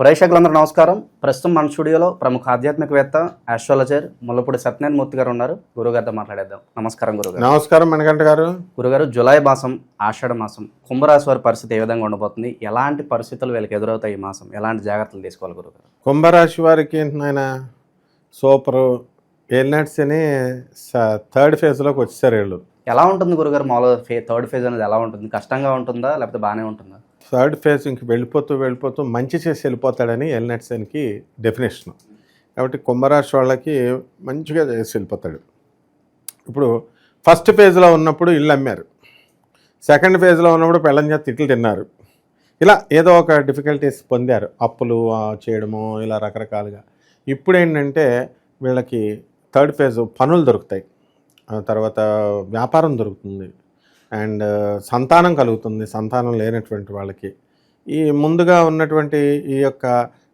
ప్రేక్షకులందరూ నమస్కారం. ప్రస్తుతం మన స్టూడియోలో ప్రముఖ ఆధ్యాత్మికవేత్త ఆస్ట్రాలజర్ ముల్లపూడి సత్యనారాయణ మూర్తి గారు ఉన్నారు. గురుగారితో మాట్లాడేద్దాం. నమస్కారం గురుగారు. నమస్కారం మణికంఠ గారు. గురుగారు, జూలై మాసం, ఆషాఢ మాసం, కుంభరాశి వారి పరిస్థితి ఏ విధంగా ఉండబోతుంది? ఎలాంటి పరిస్థితులు వీళ్ళకి ఎదురవుతాయి ఈ మాసం? ఎలాంటి జాగ్రత్తలు తీసుకోవాలి గురుగారు? కుంభరాశి వారికి ఏంటంటే సూపరు ఏలినాట్స్ అని థర్డ్ ఫేజ్లోకి వచ్చేసారు వీళ్ళు. ఎలా ఉంటుంది గురుగారు? మామూలుగా థర్డ్ ఫేజ్ అనేది ఎలా ఉంటుంది? కష్టంగా ఉంటుందా లేకపోతే బాగానే ఉంటుందా? థర్డ్ ఫేజ్ ఇంక వెళ్ళిపోతూ మంచి చేసి వెళ్ళిపోతాడని ఎలినాట్స్ అనికి డెఫినేషన్. కాబట్టి కుంభరాశి వాళ్ళకి మంచిగా చేసి వెళ్ళిపోతాడు. ఇప్పుడు ఫస్ట్ ఫేజ్లో ఉన్నప్పుడు ఇల్లు అమ్మారు, సెకండ్ ఫేజ్లో ఉన్నప్పుడు పెళ్ళం చేత తిట్లు తిన్నారు, ఇలా ఏదో ఒక డిఫికల్టీస్ పొందారు, అప్పులు చేయడము ఇలా రకరకాలుగా. ఇప్పుడు ఏంటంటే వీళ్ళకి థర్డ్ ఫేజ్ పనులు దొరుకుతాయి, తర్వాత వ్యాపారం దొరుకుతుంది, అండ్ సంతానం కలుగుతుంది. సంతానం లేనటువంటి వాళ్ళకి ఈ ముందుగా ఉన్నటువంటి ఈ యొక్క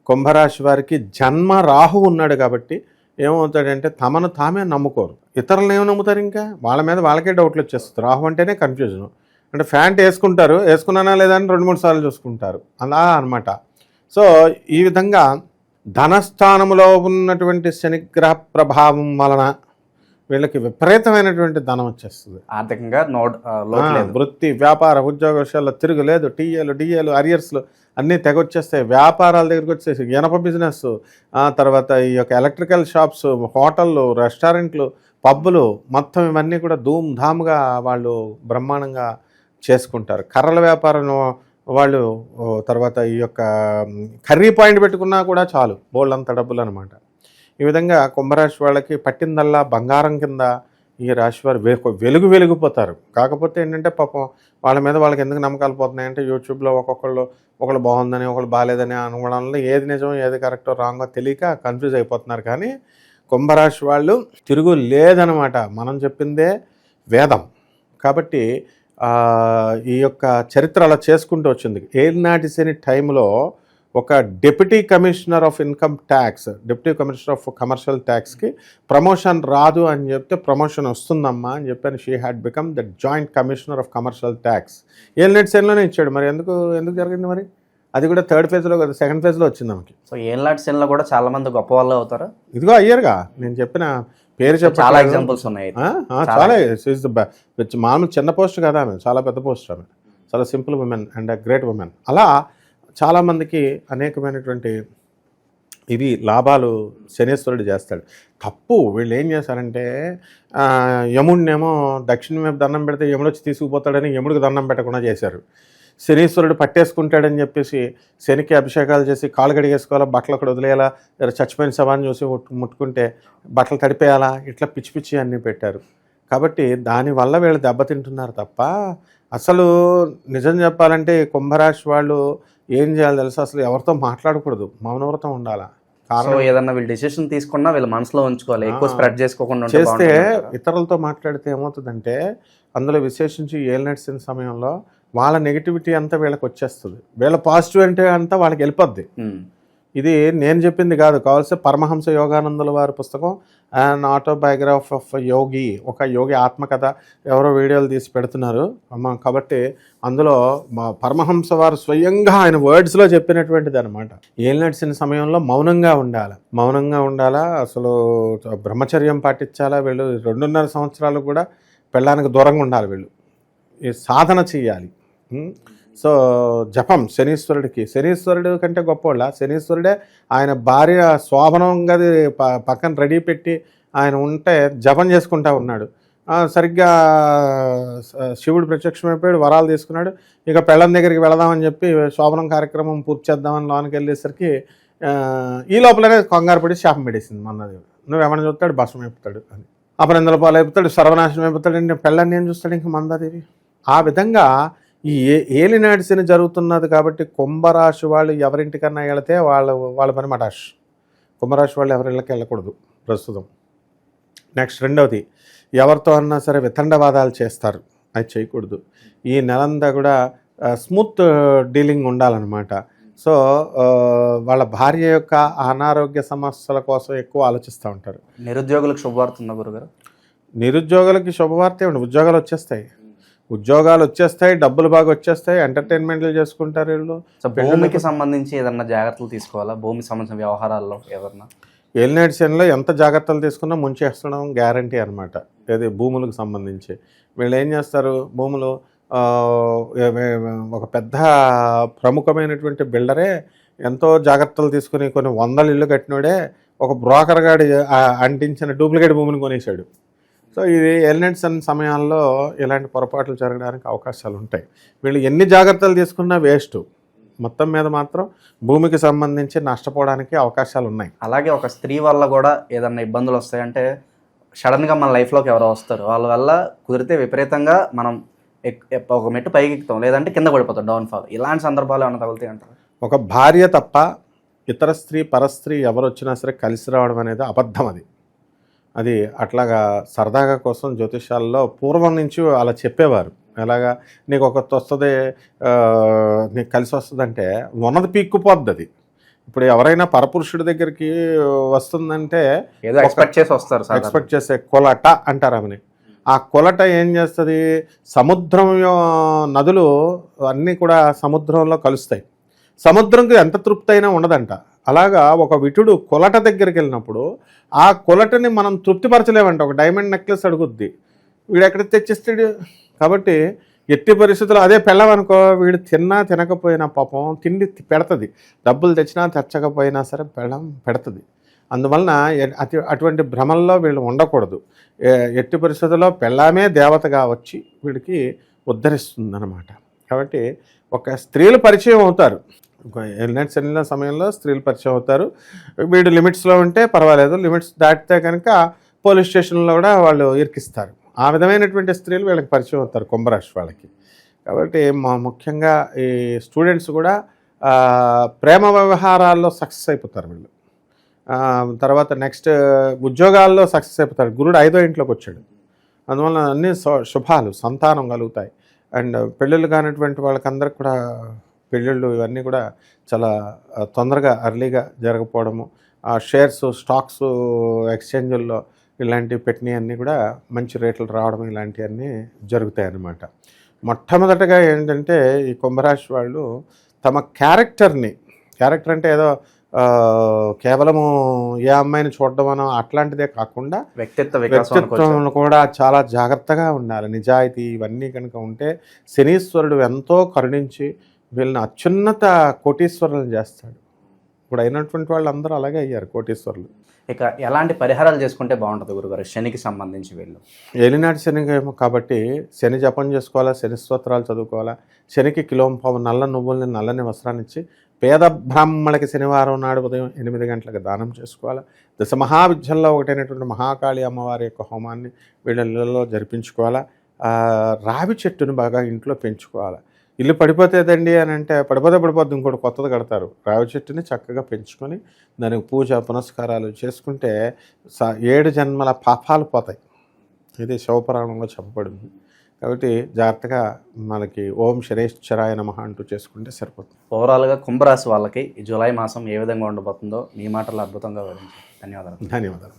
కుంభరాశి వారికి జన్మ రాహు ఉన్నాడు కాబట్టి ఏమవుతాడంటే తమను తామే నమ్ముకోరు, ఇతరులను ఏమి నమ్ముతారు? ఇంకా వాళ్ళ మీద వాళ్ళకే డౌట్లు వచ్చేస్తుంది. రాహు అంటేనే కన్ఫ్యూజన్. అంటే ప్యాంట్ వేసుకుంటారు, వేసుకున్నానా లేదా అని 2-3 సార్లు చూసుకుంటారు, అలా అనమాట. సో ఈ విధంగా ధనస్థానంలో ఉన్నటువంటి శనిగ్రహ ప్రభావం వలన వీళ్ళకి విపరీతమైనటువంటి ధనం వచ్చేస్తుంది. ఆర్థికంగా వృత్తి వ్యాపార ఉద్యోగ విషయాల్లో తిరుగులేదు. డిఏలు అరియర్స్లు అన్నీ తెగొచ్చేస్తాయి. వ్యాపారాల దగ్గరికి వచ్చేసి ఇనప బిజినెస్, తర్వాత ఈ యొక్క ఎలక్ట్రికల్ షాప్స్, హోటళ్ళు, రెస్టారెంట్లు, పబ్బులు, మొత్తం ఇవన్నీ కూడా ధూమ్ధామ్గా వాళ్ళు బ్రహ్మాండంగా చేసుకుంటారు. కర్రల వ్యాపారం వాళ్ళు, తర్వాత ఈ యొక్క కర్రీ పాయింట్ పెట్టుకున్నా కూడా చాలు, బోల్డంత డబ్బులు అనమాట. ఈ విధంగా కుంభరాశి వాళ్ళకి పట్టిందల్లా బంగారం కింద ఈ రాశి వారు వెలిగిపోతారు. కాకపోతే ఏంటంటే పాపం వాళ్ళ మీద వాళ్ళకి ఎందుకు నమ్మకాలు పోతున్నాయంటే యూట్యూబ్లో ఒకళ్ళు బాగుందని ఒకళ్ళు బాగాలేదని అనుకోవడంలో ఏది నిజం ఏది కరెక్టో రాంగో తెలియక కన్ఫ్యూజ్ అయిపోతున్నారు. కానీ కుంభరాశి వాళ్ళు తిరుగు లేదనమాట. మనం చెప్పిందే వేదం. కాబట్టి ఈ యొక్క చరిత్ర అలా చేసుకుంటూ వచ్చింది. ఏనాటి శని టైంలో ఒక deputy commissioner of income tax, deputy commissioner of commercial ట్యాక్స్కి ప్రమోషన్ రాదు అని చెప్తే ప్రమోషన్ వస్తుందమ్మా అని చెప్పని she had become the joint commissioner of commercial tax. ఏలినాటి శనిలోనే ఇచ్చాడు. మరి ఎందుకు జరిగింది మరి? అది కూడా థర్డ్ ఫేజ్లో కదా, సెకండ్ ఫేజ్లో వచ్చింది ఆమెకి. సో ఏలినాటి శనిలో కూడా చాలా మంది గొప్ప వాళ్ళు అవుతారా? ఇదిగో అయ్యారుగా, నేను చెప్పిన పేరు చెప్ప చాలా ఎగ్జాంపుల్స్ ఉన్నాయి. చాలా మామూలు చిన్న పోస్ట్ కదా ఆమె, చాలా పెద్ద పోస్ట్ ఆమె, చాలా simple women and great women. అలా చాలామందికి అనేకమైనటువంటి ఇవి లాభాలు శనీశ్వరుడు చేస్తాడు. తప్పు వీళ్ళు ఏం చేశారంటే యముడినేమో దక్షిణ వైపు దండం పెడితే యముడు వచ్చి తీసుకుపోతాడని యముడికి దండం పెట్టకుండా చేశారు. శనీశ్వరుడు పట్టేసుకుంటాడని చెప్పేసి శనికి అభిషేకాలు చేసి కాలు కడిగేసుకోవాలా, బట్టలు అక్కడ వదిలేయాలా, చచ్చిపోయిన శవాన్ని చూసి ముట్టుకుంటే బట్టలు తడిపేయాలా, ఇట్లా పిచ్చి అన్నీ పెట్టారు. కాబట్టి దానివల్ల వీళ్ళు దెబ్బతింటున్నారు తప్ప అసలు నిజం చెప్పాలంటే కుంభరాశి వాళ్ళు ఏం చేయాలి తెలుసు? అసలు ఎవరితో మాట్లాడకూడదు, మౌనవ్రతం ఉండాలా. కారణం ఏదన్నా వీళ్ళు డెసిషన్ తీసుకున్నా వీళ్ళు మనసులో ఉంచుకోవాలి, ఎక్కువ స్ప్రెడ్ చేసుకోకుండా చేస్తే ఇతరులతో మాట్లాడితే ఏమవుతుందంటే అందులో విశేషించి ఏలినాటి శని సమయంలో వాళ్ళ నెగిటివిటీ అంతా వీళ్ళకి వచ్చేస్తుంది, వీళ్ళ పాజిటివిటీ అంతా వాళ్ళకి వెళ్ళిపోద్ది. ఇది నేను చెప్పింది కాదు, కావాల్సి పరమహంస యోగానందుల వారి పుస్తకం అండ్ ఆటోబయోగ్రఫీ ఆఫ్ యోగి, ఒక యోగి ఆత్మకథ ఎవరో వీడియోలు తీసి పెడుతున్నారు అమ్మ. కాబట్టి అందులో మా పరమహంస వారు స్వయంగా ఆయన వర్డ్స్లో చెప్పినటువంటిది అనమాట. ఏలినాటి శని సమయంలో మౌనంగా ఉండాలా, అసలు బ్రహ్మచర్యం పాటించాలా. వీళ్ళు 2.5 సంవత్సరాలు కూడా పెళ్ళానికి దూరంగా ఉండాలి. వీళ్ళు ఈ సాధన చెయ్యాలి. సో జపం శనీశ్వరుడు కంటే గొప్పవాళ్ళ శనీశ్వరుడే. ఆయన భార్య శోభనంగా పక్కన రెడీ పెట్టి ఆయన ఉంటే జపం చేసుకుంటా ఉన్నాడు. సరిగ్గా శివుడు ప్రత్యక్షమైపోయాడు, వరాలు తీసుకున్నాడు. ఇక పెళ్ళం దగ్గరికి వెళదామని చెప్పి శోభనం కార్యక్రమం పూర్తి చేద్దామని లోనికి వెళ్ళేసరికి ఈ లోపలనే కంగారు పడి శాపం పెట్టేసింది మన్నాదేవుడు. నువ్వేమన్నా చూస్తాడు భస్మం అయిపోతాడు అని, అపనిందల పాలు అయిపోతాడు, సర్వనాశనం అయిపోతాడు. అంటే పెళ్ళాన్ని ఏం చూస్తాడు ఇంకా మందాదేవి. ఆ విధంగా ఈ ఏలినాటి శని జరుగుతున్నది. కాబట్టి కుంభరాశి వాళ్ళు ఎవరింటికన్నా వెళితే వాళ్ళ పని మటాష్. కుంభరాశి వాళ్ళు ఎవరిళ్ళకి వెళ్ళకూడదు ప్రస్తుతం. నెక్స్ట్ రెండవది, ఎవరితో అన్నా సరే వితండవాదాలు చేస్తారు, అది చేయకూడదు. ఈ నెలంతా కూడా స్మూత్ డీలింగ్ ఉండాలన్నమాట. సో వాళ్ళ భార్య యొక్క అనారోగ్య సమస్యల కోసం ఎక్కువ ఆలోచిస్తూ ఉంటారు. నిరుద్యోగులకు శుభవార్త ఉందా గురుగారు? నిరుద్యోగులకి శుభవార్త ఏమిటి? ఉద్యోగాలు వచ్చేస్తాయి. ఉద్యోగాలు వచ్చేస్తాయి, డబ్బులు బాగా వచ్చేస్తాయి, ఎంటర్టైన్మెంట్లు చేసుకుంటారు వీళ్ళు. సో భూమికి సంబంధించి ఏదన్నా జాగ్రత్తలు తీసుకోవాలా? భూమికి సంబంధించిన వ్యవహారాల్లో ఏదన్నా ఏలినాటి శనిలో ఎంత జాగ్రత్తలు తీసుకున్నా ముంచేస్తడం గ్యారంటీ అనమాట. ఏది భూములకు సంబంధించి వీళ్ళు ఏం చేస్తారు, భూములు ఒక పెద్ద ప్రముఖమైనటువంటి బిల్డరే ఎంతో జాగ్రత్తలు తీసుకుని కొన్ని 100 ఇళ్ళు కట్టినోడే ఒక బ్రోకర్ గాడి అంటించిన డూప్లికేట్ భూమిని కొనేసాడు. సో ఇది ఏలినాటి శని సమయాల్లో ఇలాంటి పొరపాట్లు జరగడానికి అవకాశాలు ఉంటాయి. వీళ్ళు ఎన్ని జాగ్రత్తలు తీసుకున్నా వేస్ట్. మొత్తం మీద మాత్రం భూమికి సంబంధించి నష్టపోవడానికి అవకాశాలు ఉన్నాయి. అలాగే ఒక స్త్రీ వల్ల కూడా ఏదన్నా ఇబ్బందులు వస్తాయంటే సడన్గా మన లైఫ్లోకి ఎవరో వస్తారు, వాళ్ళ వల్ల కుదిరితే విపరీతంగా మనం ఒక మెట్టు పైకి ఎక్కుతాం, లేదంటే కింద పడిపోతాం, డౌన్ఫాల్. ఇలాంటి సందర్భాలు ఏమైనా తగులుతాయి అంటారు? ఒక భార్య తప్ప ఇతర స్త్రీ పరస్త్రీ ఎవరు వచ్చినా సరే కలిసి రావడం అనేది అబద్ధం. అది అట్లాగా సరదాగా కోసం జ్యోతిషాల్లో పూర్వం నుంచి అలా చెప్పేవారు. ఎలాగా నీకు ఒకటి వస్తుంది, నీకు కలిసి వస్తుందంటే ఉన్నది పీక్కుపోద్ది. అది ఇప్పుడు ఎవరైనా పరపురుషుడి దగ్గరికి వస్తుందంటే ఏదో ఎక్స్పెక్ట్ చేసి వస్తారు, ఎక్స్పెక్ట్ చేసే కొలట అంటారు ఆమెని. ఆ కొలట ఏం చేస్తుంది, సముద్రం నదులు అన్నీ కూడా సముద్రంలో కలుస్తాయి. సముద్రంకి ఎంత తృప్తి అయినా ఉండదంట. అలాగా ఒక విటుడు కొలట దగ్గరికి వెళ్ళినప్పుడు ఆ కొలటని మనం తృప్తిపరచలేమంట. ఒక డైమండ్ నెక్లెస్ అడుగుద్ది, వీడు ఎక్కడ తెచ్చిస్తాడు. కాబట్టి ఎట్టి పరిస్థితుల్లో అదే పెళ్ళమనుకో, వీడు తిన్నా తినకపోయినా పాపం తిండి పెడుతుంది, డబ్బులు తెచ్చినా తెచ్చకపోయినా సరే పెళ్ళం పెడుతుంది. అందువలన అటువంటి భ్రమల్లో వీళ్ళు ఉండకూడదు. ఎట్టి పరిస్థితుల్లో పెళ్ళామే దేవతగా వచ్చి వీడికి ఉద్ధరిస్తుంది అన్నమాట. కాబట్టి ఒక స్త్రీలు పరిచయం అవుతారు, ఏలినాటి శని సమయంలో స్త్రీలు పరిచయం అవుతారు. వీడు లిమిట్స్లో ఉంటే పర్వాలేదు, లిమిట్స్ దాటితే కనుక పోలీస్ స్టేషన్లో కూడా వాళ్ళు ఇరికిస్తారు. ఆ విధమైనటువంటి స్త్రీలు వీళ్ళకి పరిచయం అవుతారు, కుంభరాశి వాళ్ళకి. కాబట్టి ముఖ్యంగా ఈ స్టూడెంట్స్ కూడా ప్రేమ వ్యవహారాల్లో సక్సెస్ అయిపోతారు వీళ్ళు. తర్వాత నెక్స్ట్ ఉద్యోగాల్లో సక్సెస్ అయిపోతారు. గురుడు 5వ ఇంట్లోకి వచ్చాడు, అందువల్ల అన్ని శుభాలు, సంతానం కలుగుతాయి. అండ్ పెళ్ళిళ్ళు కానిటువంటి వాళ్ళకందరికి కూడా పెళ్ళిళ్ళు ఇవన్నీ కూడా చాలా తొందరగా అర్లీగా జరగకపోవడము, ఆ షేర్స్ స్టాక్స్ ఎక్స్చేంజుల్లో ఇలాంటివి పెట్టినవన్నీ కూడా మంచి రేట్లు రావడం, ఇలాంటివన్నీ జరుగుతాయి అన్నమాట. మొట్టమొదటగా ఏంటంటే ఈ కుంభరాశి వాళ్ళు తమ క్యారెక్టర్ అంటే ఏదో కేవలము ఏ అమ్మాయిని చూడడం అట్లాంటిదే కాకుండా వ్యక్తిత్వం కూడా చాలా జాగ్రత్తగా ఉండాలి. నిజాయితీ ఇవన్నీ కనుక ఉంటే శనీశ్వరుడు ఎంతో కరుణించి వీళ్ళని అత్యున్నత కోటీశ్వరులను చేస్తాడు. ఇప్పుడు అయినటువంటి వాళ్ళు అందరూ అలాగే అయ్యారు కోటీశ్వరులు. ఇక ఎలాంటి పరిహారాలు చేసుకుంటే బాగుంటుంది గురుగారు శనికి సంబంధించి? వీళ్ళు ఏలినాటి శని కాబట్టి శని జపం చేసుకోవాలా, శని స్తోత్రాలు చదువుకోవాలా. శనికి కిలోంపావు నల్ల నువ్వుల్ని, నల్లని వస్త్రాన్ని ఇచ్చి పేద బ్రాహ్మణులకి శనివారం నాడు ఉదయం 8 గంటలకు దానం చేసుకోవాలా. దశ మహావిద్యల్లో ఒకటైనటువంటి మహాకాళి అమ్మవారి యొక్క హోమాన్ని వీళ్ళ ఇళ్ళలో జరిపించుకోవాలా. రావి చెట్టును బాగా ఇంట్లో పెంచుకోవాలా. ఇల్లు పడిపోతేదండి అని అంటే పడిపోద్ది, ఇంకోటి కొత్తది కడతారు. రావి చెట్టుని చక్కగా పెంచుకొని దానికి పూజ పునస్కారాలు చేసుకుంటే 7 జన్మల పాపాలు పోతాయి. ఇది శివపురాణంలో చెప్పబడింది. కాబట్టి జాగ్రత్తగా మనకి ఓం శనేశ్వరాయ నమః అంటూ చేసుకుంటే సరిపోతుంది. ఓవరాల్గా కుంభరాశి వాళ్ళకి ఈ జూలై మాసం ఏ విధంగా ఉండబోతుందో మీ మాటలు అద్భుతంగా వివరించారు. ధన్యవాదాలు.